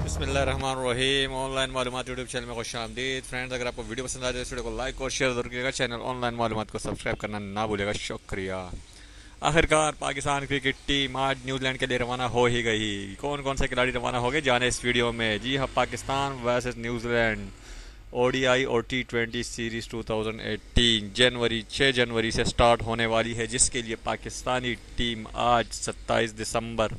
बिस्मिल्लाहिर्रहमानिर्रहीम। ऑनलाइन मालूमात YouTube channel में खुशामदीद। फ्रेंड्स, अगर आपको वीडियो पसंद आ जाए तो इस वीडियो को लाइक और शेयर जरूर कीजिएगा। चैनल ऑनलाइन मालूमात को सब्सक्राइब करना ना भूलेगा। शुक्रिया। आखिरकार पाकिस्तान क्रिकेट टीम आज न्यूजीलैंड के लिए रवाना हो ही गई। कौन कौन से खिलाड़ी रवाना हो गए जाने इस वीडियो में। जी हाँ, पाकिस्तान वर्सेस न्यूजीलैंड ओडीआई और T20 सीरीज 2018 6 जनवरी से स्टार्ट होने वाली है, जिसके लिए पाकिस्तानी टीम आज 27 दिसंबर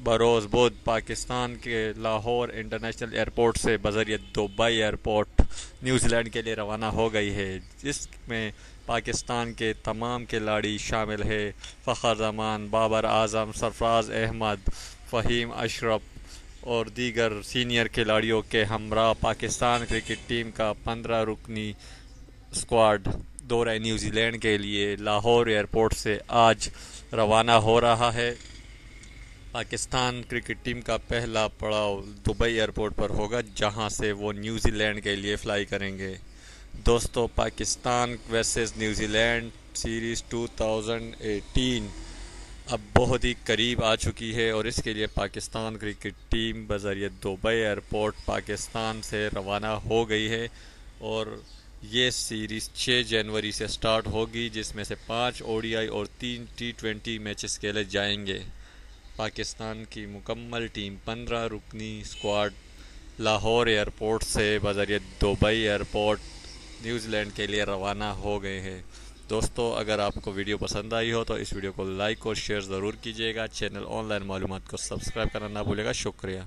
बरोज़ बुध पाकिस्तान के लाहौर इंटरनेशनल एयरपोर्ट से बजरिए दुबई एयरपोर्ट न्यूजीलैंड के लिए रवाना हो गई है, जिसमें पाकिस्तान के तमाम खिलाड़ी शामिल है। फ़खर जमान, बाबर आज़म, सरफराज अहमद, फ़हीम अशरफ और दीगर सीनियर खिलाड़ियों के हमरा पाकिस्तान क्रिकेट टीम का 15 रुकनी स्क्वाड दौरे न्यूजीलैंड के लिए लाहौर एयरपोर्ट से आज रवाना हो रहा है। पाकिस्तान क्रिकेट टीम का पहला पड़ाव दुबई एयरपोर्ट पर होगा, जहां से वो न्यूजीलैंड के लिए फ़्लाई करेंगे। दोस्तों, पाकिस्तान वर्सेस न्यूजीलैंड सीरीज़ 2018 अब बहुत ही करीब आ चुकी है और इसके लिए पाकिस्तान क्रिकेट टीम बज़रिए दुबई एयरपोर्ट पाकिस्तान से रवाना हो गई है और ये सीरीज़ 6 जनवरी से स्टार्ट होगी, जिसमें से 5 ओडीआई और 3 T20 मैचेस खेले जाएंगे। पाकिस्तान की मुकम्मल टीम 15 रुकनी स्क्वाड लाहौर एयरपोर्ट से बजरिए दुबई एयरपोर्ट न्यूजीलैंड के लिए रवाना हो गए हैं। दोस्तों, अगर आपको वीडियो पसंद आई हो तो इस वीडियो को लाइक और शेयर ज़रूर कीजिएगा। चैनल ऑनलाइन मालूमात को सब्सक्राइब करना ना भूलेगा। शुक्रिया।